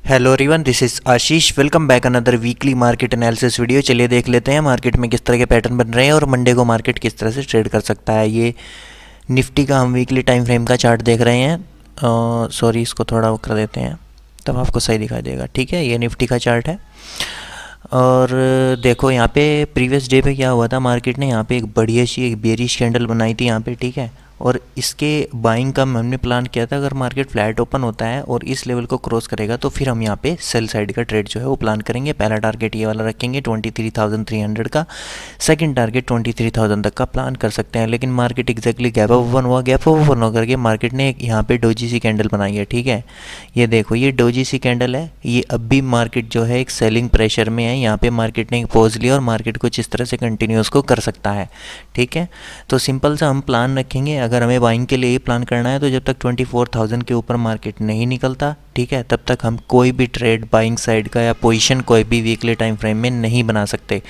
Hello everyone, this is Ashish. Welcome back another weekly market analysis video. चलिए देख लेते हैं मार्केट में किस तरह के पैटर्न बन रहे हैं और मंडे को मार्केट किस तरह से ट्रेड कर सकता है। ये निफ्टी का हम वीकली टाइम फ्रेम का चार्ट देख रहे हैं। सॉरी, इसको थोड़ा वो कर देते हैं तब आपको सही दिखाई देगा। ठीक है, ये निफ्टी का चार्ट है। और देखो यहाँ पे प्रीवियस डे पे क्या हुआ था, मार्केट ने यहाँ पे एक बढ़िया सी एक बेरिश कैंडल बनाई थी यहाँ पे। ठीक है, और इसके बाइंग का हमने प्लान किया था, अगर मार्केट फ्लैट ओपन होता है और इस लेवल को क्रॉस करेगा तो फिर हम यहाँ पे सेल साइड का ट्रेड जो है वो प्लान करेंगे। पहला टारगेट ये वाला रखेंगे 23,300 का, सेकंड टारगेट 23,000 तक का प्लान कर सकते हैं। लेकिन market exactly gap up open हुआ, गैप अप ओपन होकर के मार्केट ने यहाँ पे डोजी सी कैंडल बनाई है। ठीक है, ये देखो ये डोजी सी कैंडल है। ये अब भी मार्केट जो है एक सेलिंग प्रेशर में है। यहाँ पे मार्केट ने एक पॉज लिया और मार्केट कुछ इस तरह से कंटिन्यू उसको कर सकता है। ठीक है, तो सिंपल सा हम प्लान रखेंगे। अगर हमें बाइंग के लिए ही प्लान करना है तो जब तक 24,000 के ऊपर मार्केट नहीं निकलता, ठीक है, तब तक हम कोई भी ट्रेड बाइंग साइड का या पोजीशन कोई भी वीकली टाइम फ्रेम में नहीं बना सकते।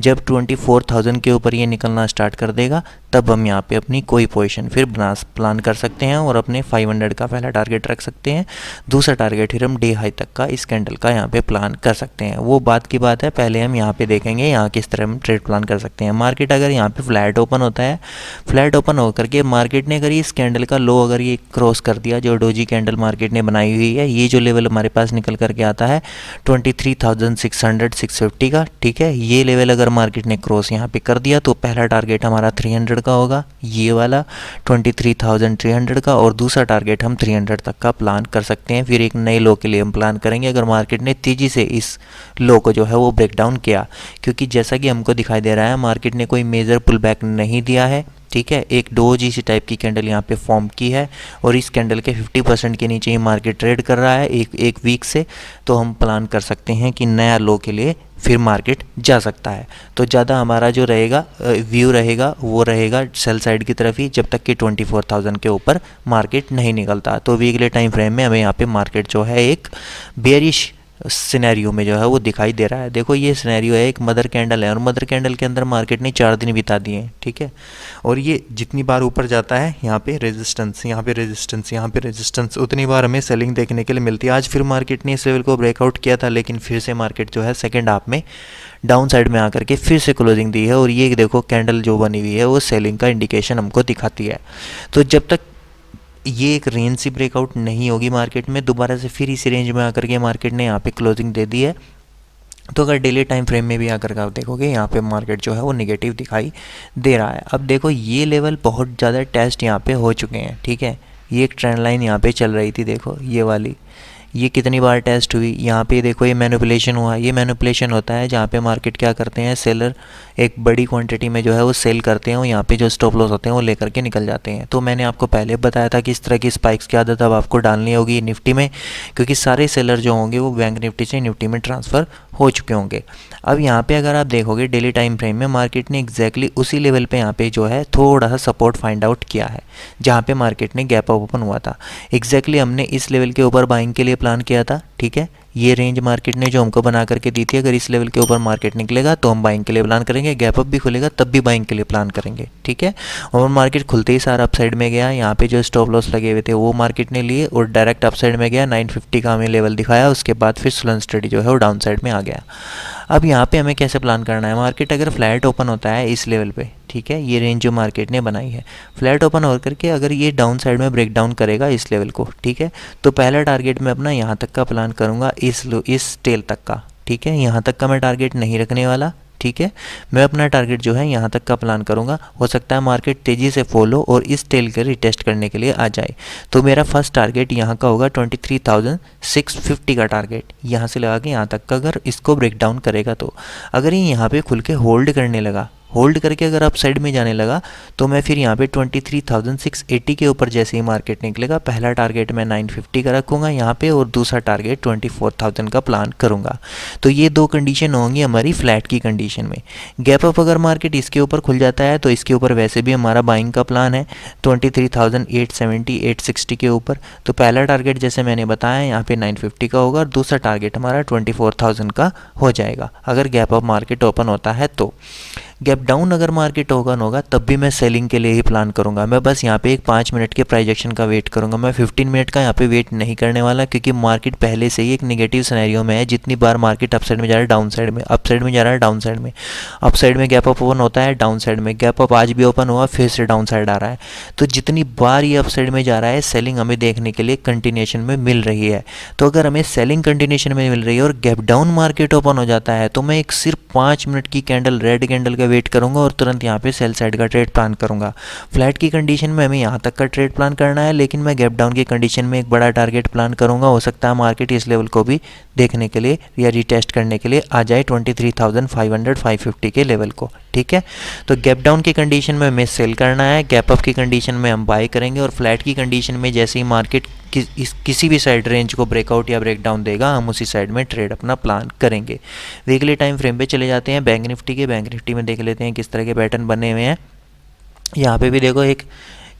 जब 24,000 के ऊपर ये निकलना स्टार्ट कर देगा तब हम यहाँ पे अपनी कोई पोजीशन फिर प्लान कर सकते हैं और अपने 500 का पहला टारगेट रख सकते हैं। दूसरा टारगेट फिर हम डे हाई तक का इस कैंडल का यहाँ पे प्लान कर सकते हैं। वो बात की बात है, पहले हम यहाँ पे देखेंगे यहाँ किस तरह हम ट्रेड प्लान कर सकते हैं। मार्केट अगर यहाँ पे फ्लैट ओपन होता है, फ्लैट ओपन होकर के मार्केट ने अगर इस कैंडल का लो अगर ये क्रॉस कर दिया, जो डोजी कैंडल मार्केट ने बनाई हुई है, ये जो लेवल हमारे पास निकल करके आता है 23,600-650 का, ठीक है, ये लेवल अगर मार्केट ने क्रॉस यहाँ पे कर दिया तो पहला टारगेट हमारा 300 का होगा, ये वाला 23,300 का, और दूसरा टारगेट हम 300 तक का प्लान कर सकते हैं। फिर एक नए लो के लिए हम प्लान करेंगे अगर मार्केट ने तेज़ी से इस लो को जो है वो ब्रेक डाउन किया, क्योंकि जैसा कि हमको दिखाई दे रहा है मार्केट ने कोई मेजर पुल बैक नहीं दिया है। ठीक है, एक डोजी सी टाइप की कैंडल यहाँ पे फॉर्म की है और इस कैंडल के 50% के नीचे ही मार्केट ट्रेड कर रहा है एक वीक से। तो हम प्लान कर सकते हैं कि नया लो के लिए फिर मार्केट जा सकता है। तो ज़्यादा हमारा जो रहेगा व्यू रहेगा वो रहेगा सेल साइड की तरफ ही, जब तक कि 24,000 के ऊपर मार्केट नहीं निकलता। तो वीकली टाइम फ्रेम में हमें यहाँ पे मार्केट जो है एक बेरिश सिनेरियो में जो है वो दिखाई दे रहा है। देखो ये सिनेरियो है, एक मदर कैंडल है और मदर कैंडल के अंदर मार्केट ने 4 दिन बिता दिए हैं। ठीक है, और ये जितनी बार ऊपर जाता है यहाँ पे रेजिस्टेंस, यहाँ पे रेजिस्टेंस, यहाँ पे रेजिस्टेंस, उतनी बार हमें सेलिंग देखने के लिए मिलती है। आज फिर मार्केट ने इस लेवल को ब्रेकआउट किया था, लेकिन फिर से मार्केट जो है सेकेंड हाफ में डाउन साइड में आकर के फिर से क्लोजिंग दी है और ये देखो कैंडल जो बनी हुई है वो सेलिंग का इंडिकेशन हमको दिखाती है। तो जब तक ये एक रेंज सी ब्रेकआउट नहीं होगी मार्केट में, दोबारा से फिर इसी रेंज में आकर के मार्केट ने यहाँ पे क्लोजिंग दे दी है, तो अगर डेली टाइम फ्रेम में भी आकर के आप देखोगे यहाँ पे मार्केट जो है वो नेगेटिव दिखाई दे रहा है। अब देखो ये लेवल बहुत ज़्यादा टेस्ट यहाँ पे हो चुके हैं। ठीक है, ये एक ट्रेंड लाइन यहाँ पे चल रही थी, देखो ये वाली, ये कितनी बार टेस्ट हुई। यहाँ पे देखो ये मैनिपुलेशन हुआ। ये मैनिपुलेशन होता है जहाँ पे मार्केट क्या करते हैं, सेलर एक बड़ी क्वांटिटी में जो है वो सेल करते हैं और यहाँ पे जो स्टॉप लॉस होते हैं वो लेकर के निकल जाते हैं। तो मैंने आपको पहले बताया था कि इस तरह की स्पाइक्स की आदत अब आपको डालनी होगी निफ्टी में, क्योंकि सारे सेलर जो होंगे वो बैंक निफ्टी से निफ्टी में ट्रांसफ़र हो चुके होंगे। अब यहाँ पे अगर आप देखोगे डेली टाइम फ्रेम में मार्केट ने एग्जैक्टली उसी लेवल पे यहाँ पे जो है थोड़ा सा सपोर्ट फाइंड आउट किया है, जहाँ पे मार्केट ने गैप अप ओपन हुआ था। एग्जैक्टली हमने इस लेवल के ऊपर बाइंग के लिए प्लान किया था। ठीक है, ये रेंज मार्केट ने जो हमको बना करके दी थी, अगर इस लेवल के ऊपर मार्केट निकलेगा तो हम बाइंग के लिए प्लान करेंगे, गैप अप भी खुलेगा तब भी बाइंग के लिए प्लान करेंगे। ठीक है, और मार्केट खुलते ही सारा अपसाइड में गया। यहाँ पे जो स्टॉप लॉस लगे हुए थे वो मार्केट ने लिए और डायरेक्ट अपसाइड में गया, 950 का हमें लेवल दिखाया। उसके बाद फिर स्लो एंड स्टडी जो है वो डाउन साइड में आ गया। अब यहाँ पे हमें कैसे प्लान करना है, मार्केट अगर फ्लैट ओपन होता है इस लेवल पे, ठीक है, ये रेंज जो मार्केट ने बनाई है, फ्लैट ओपन होकर के अगर ये डाउन साइड में ब्रेक डाउन करेगा इस लेवल को, ठीक है, तो पहला टारगेट मैं अपना यहाँ तक का प्लान करूँगा, इस टेल तक का। ठीक है, यहाँ तक का मैं टारगेट नहीं रखने वाला। ठीक है, मैं अपना टारगेट जो है यहाँ तक का प्लान करूँगा। हो सकता है मार्केट तेज़ी से फॉलो और इस टेल के रिटेस्ट करने के लिए आ जाए। तो मेरा फर्स्ट टारगेट यहाँ का होगा 23,650 का टारगेट, यहाँ से लगा के यहाँ तक का अगर इसको ब्रेक डाउन करेगा तो अगर ये यहाँ पे खुल के होल्ड करने लगा, होल्ड करके अगर अप साइड में जाने लगा तो मैं फिर यहाँ पे 23,680 के ऊपर जैसे ही मार्केट निकलेगा पहला टारगेट मैं 950 का रखूँगा यहाँ पे और दूसरा टारगेट 24,000 का प्लान करूँगा। तो ये दो कंडीशन होंगी हमारी फ्लैट की कंडीशन में। गैप अप अगर मार्केट इसके ऊपर खुल जाता है तो इसके ऊपर वैसे भी हमारा बाइंग का प्लान है 23,870 860 के ऊपर। तो पहला टारगेट जैसे मैंने बताया यहाँ पे 950 का होगा और दूसरा टारगेट हमारा 24,000 का हो जाएगा अगर गैप अप मार्केट ओपन होता है तो। गैप डाउन अगर मार्केट होगा तब भी मैं सेलिंग के लिए ही प्लान करूंगा। मैं बस यहाँ पे एक 5 मिनट के प्राइजेक्शन का वेट करूंगा, मैं 15 मिनट का यहाँ पे वेट नहीं करने वाला, क्योंकि मार्केट पहले से ही एक नेगेटिव सिनेरियो में है। जितनी बार मार्केट अपसाइड में जा रहा है, डाउन साइड में, अपसाइड में जा रहा है, डाउन साइड में, अपसाइड में गैप अप ओपन होता है, डाउन साइड में गैप अप आज भी ओपन हुआ, फिर से डाउन साइड आ रहा है। तो जितनी बार ये अपसाइड में जा रहा है, सेलिंग हमें देखने के लिए कंटिन्यूएशन में मिल रही है। तो अगर हमें सेलिंग कंटिन्यूएशन में मिल रही है और गैप डाउन मार्केट ओपन हो जाता है, तो मैं एक सिर्फ 5 मिनट की कैंडल, रेड कैंडल का वेट करूंगा और तुरंत यहाँ पे सेल साइड का ट्रेड प्लान करूंगा। फ्लैट की कंडीशन में हमें यहाँ तक का ट्रेड प्लान करना है, लेकिन मैं गैप डाउन की कंडीशन में एक बड़ा टारगेट प्लान करूंगा। हो सकता है मार्केट इस लेवल को भी देखने के लिए या रिटेस्ट करने के लिए आ जाए 23,500 550 के लेवल को। ठीक है, तो गैप डाउन की कंडीशन में हमें सेल करना है, गैप अप की कंडीशन में हम बाय करेंगे, और फ्लैट की कंडीशन में जैसे ही मार्केट किसी भी साइड रेंज को ब्रेकआउट या ब्रेकडाउन देगा, हम उसी साइड में ट्रेड अपना प्लान करेंगे। वीकली टाइम फ्रेम पे चले जाते हैं बैंक निफ्टी के। बैंक निफ्टी में देख लेते हैं किस तरह के पैटर्न बने हुए हैं। यहाँ पे भी देखो एक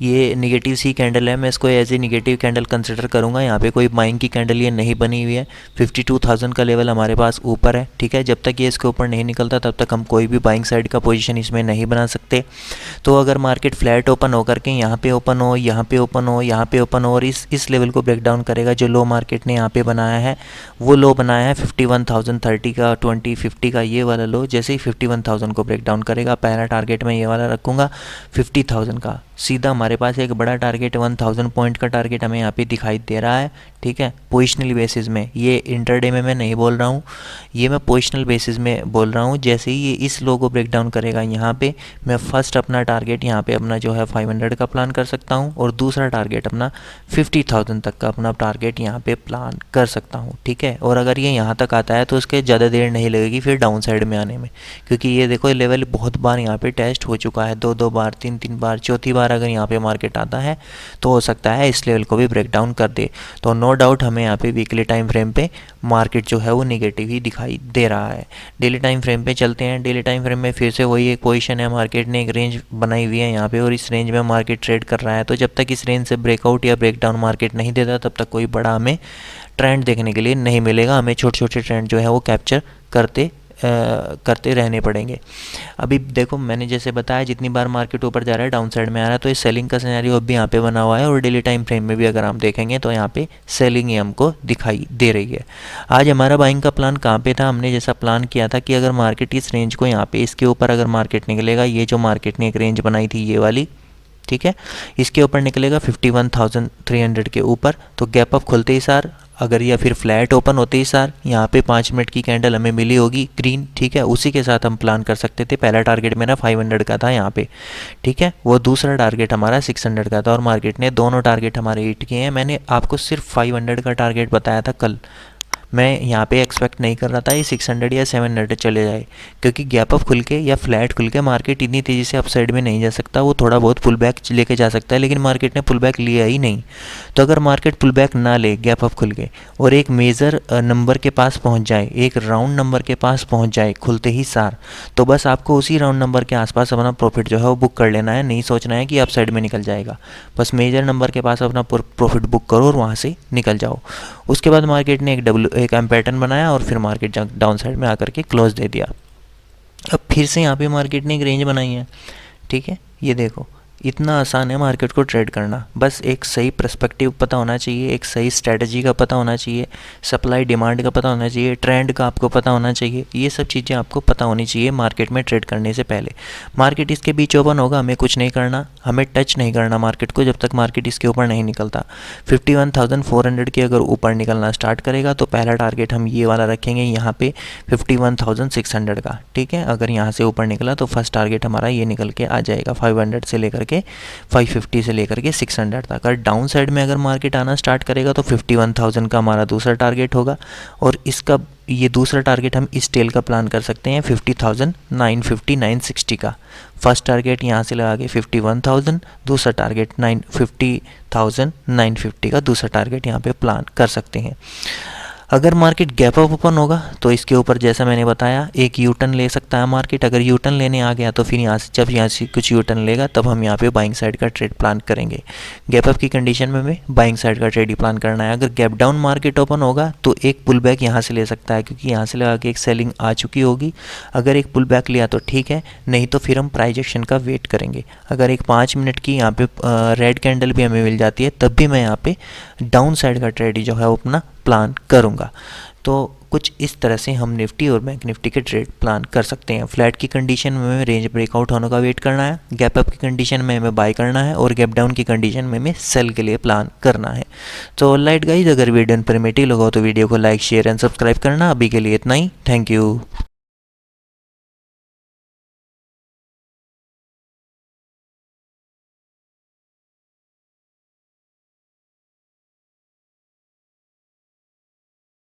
ये निगेटिव सी कैंडल है, मैं इसको as a negative candle consider करूँगा। यहाँ पे कोई बाइंग की कैंडल ये नहीं बनी हुई है। 52,000 का लेवल हमारे पास ऊपर है। ठीक है, जब तक ये इसके ऊपर नहीं निकलता तब तक हम कोई भी बाइंग साइड का पोजीशन इसमें नहीं बना सकते। तो अगर मार्केट फ्लैट ओपन होकर के यहाँ पे ओपन हो, यहाँ पे ओपन हो, यहाँ पे ओपन हो और इस लेवल को ब्रेक डाउन करेगा, जो लो मार्केट ने यहाँ पे बनाया है, वो लो बनाया है 51,030 का, 2050 का ये वाला लो। जैसे ही 51,000 को ब्रेक डाउन करेगा, पहला टारगेट मैं ये वाला रखूँगा 50,000 का। सीधा हमारे पास एक बड़ा टारगेट 1000 पॉइंट का टारगेट हमें यहाँ पे दिखाई दे रहा है। ठीक है, पोजिशनल बेसिस में, ये इंटरडे में मैं नहीं बोल रहा हूँ, ये मैं पोजिशनल बेसिस में बोल रहा हूँ। जैसे ही ये इस लो को ब्रेक डाउन करेगा यहाँ पे, मैं फर्स्ट अपना टारगेट यहाँ पे अपना जो है 500 का प्लान कर सकता हूँ, और दूसरा टारगेट अपना 50,000 तक का अपना टारगेट यहाँ पे प्लान कर सकता हूँ। ठीक है, और अगर ये यहाँ तक आता है तो उसके ज़्यादा देर नहीं लगेगी फिर डाउन साइड में आने में, क्योंकि ये देखो ये लेवल बहुत बार यहाँ पे टेस्ट हो चुका है, 2 बार, 3 बार, चौथी बार अगर यहाँ पे मार्केट आता है तो हो सकता है इस लेवल को भी ब्रेक डाउन कर दे। तो नो डाउट हमें यहाँ पे वीकली टाइम फ्रेम पे मार्केट जो है वो नेगेटिव ही दिखाई दे रहा है। डेली टाइम फ्रेम पे चलते हैं। डेली टाइम फ्रेम में फिर से वही एक पोजीशन है, मार्केट ने एक रेंज बनाई हुई है यहाँ पे, और इस रेंज में मार्केट ट्रेड कर रहा है। तो जब तक इस रेंज से ब्रेकआउट या ब्रेक डाउन मार्केट नहीं देता, तब तक कोई बड़ा हमें ट्रेंड देखने के लिए नहीं मिलेगा। हमें छोटे छोटे ट्रेंड जो है वो कैप्चर करते रहने पड़ेंगे। अभी देखो मैंने जैसे बताया, जितनी बार मार्केट ऊपर जा रहा है डाउन साइड में आ रहा है, तो इस सेलिंग का सिनेरियो अब भी यहाँ पे बना हुआ है, और डेली टाइम फ्रेम में भी अगर हम देखेंगे तो यहाँ पे सेलिंग ही हमको दिखाई दे रही है। आज हमारा बाइंग का प्लान कहाँ पे था? हमने जैसा प्लान किया था कि अगर मार्केट इस रेंज को यहाँ पे इसके ऊपर अगर मार्केट निकलेगा, ये जो मार्केट ने एक रेंज बनाई थी ये वाली, ठीक है, इसके ऊपर निकलेगा 51,300 के ऊपर, तो गैप अप खुलते ही सार अगर या फिर फ्लैट ओपन होते ही सार यहाँ पे 5 मिनट की कैंडल हमें मिली होगी ग्रीन। ठीक है, उसी के साथ हम प्लान कर सकते थे। पहला टारगेट मेरा 500 का था यहाँ पे, ठीक है, वो दूसरा टारगेट हमारा 600 का था, और मार्केट ने दोनों टारगेट हमारे हिट किए हैं। मैंने आपको सिर्फ 500 का टारगेट बताया था कल, मैं यहाँ पे एक्सपेक्ट नहीं कर रहा था ये 600 या 700 चले जाए, क्योंकि गैप अप खुल के या फ्लैट खुल के मार्केट इतनी तेज़ी से अपसाइड में नहीं जा सकता। वो थोड़ा बहुत पुल बैक लेके जा सकता है, लेकिन मार्केट ने पुल बैक लिया ही नहीं। तो अगर मार्केट पुल बैक ना ले गैप अप खुल के, और एक मेजर नंबर के पास पहुँच जाए, एक राउंड नंबर के पास पहुँच जाए खुलते ही सार, तो बस आपको उसी राउंड नंबर के आसपास अपना प्रॉफिट जो है वो बुक कर लेना है। नहीं सोचना है कि अपसाइड में निकल जाएगा, बस मेजर नंबर के पास अपना प्रॉफिट बुक करो और वहाँ से निकल जाओ। उसके बाद मार्केट ने एक एम पैटर्न बनाया, और फिर मार्केट डाउन साइड में आकर के क्लोज दे दिया। अब फिर से यहाँ पे मार्केट ने एक रेंज बनाई है। ठीक है, ये देखो इतना आसान है मार्केट को ट्रेड करना, बस एक सही पर्सपेक्टिव पता होना चाहिए, एक सही स्ट्रेटजी का पता होना चाहिए, सप्लाई डिमांड का पता होना चाहिए, ट्रेंड का आपको पता होना चाहिए। ये सब चीज़ें आपको पता होनी चाहिए मार्केट में ट्रेड करने से पहले। मार्केट इसके बीच ओपन होगा, हमें कुछ नहीं करना, हमें टच नहीं करना मार्केट को जब तक मार्केट इसके ऊपर नहीं निकलता। 51,400 के अगर ऊपर निकलना स्टार्ट करेगा तो पहला टारगेट हम ये वाला रखेंगे यहाँ पे 51,600 का। ठीक है, अगर यहाँ से ऊपर निकला तो फर्स्ट टारगेट हमारा ये निकल के आ जाएगा 500 से लेकर के 550 से लेकर के 600 तक। अगर डाउन साइड में अगर मार्केट आना स्टार्ट करेगा तो 51,000 का हमारा दूसरा टारगेट होगा, और इसका ये दूसरा टारगेट हम इस टेल का प्लान कर सकते हैं 50,950 960 का। फर्स्ट टारगेट यहाँ से लगा के 51,000, दूसरा टारगेट 50,950 का दूसरा टारगेट यहाँ पे प्लान कर सकते हैं। अगर मार्केट गैप अप ओपन होगा तो इसके ऊपर जैसा मैंने बताया एक यू टर्न ले सकता है मार्केट। अगर यू टर्न लेने आ गया तो फिर यहाँ से जब यहाँ से कुछ यू टर्न लेगा तब हम यहाँ पे बाइंग साइड का ट्रेड प्लान करेंगे। गैप अप की कंडीशन में हमें बाइंग साइड का ट्रेड ही प्लान करना है। अगर गैप डाउन मार्केट ओपन होगा तो एक पुल बैक यहाँ से ले सकता है, क्योंकि यहाँ से लगा के एक सेलिंग आ चुकी होगी। अगर एक पुल बैक लिया तो ठीक है, नहीं तो फिर हम प्राइस एक्शन का वेट करेंगे। अगर एक 5 मिनट की यहाँ पे रेड कैंडल भी हमें मिल जाती है तब भी मैं यहाँ पे डाउन साइड का ट्रेड जो है वो अपना प्लान करूँगा। तो कुछ इस तरह से हम निफ्टी और बैंक निफ्टी के ट्रेड प्लान कर सकते हैं। फ्लैट की कंडीशन में हमें रेंज ब्रेकआउट होने का वेट करना है, गैप अप की कंडीशन में हमें बाय करना है और गैप डाउन की कंडीशन में हमें सेल के लिए प्लान करना है। तो ऑलराइट गाइस, अगर वीडियो इन्फॉर्मेटिव लगा हो तो वीडियो को लाइक शेयर एंड सब्सक्राइब करना। अभी के लिए इतना ही, थैंक यू।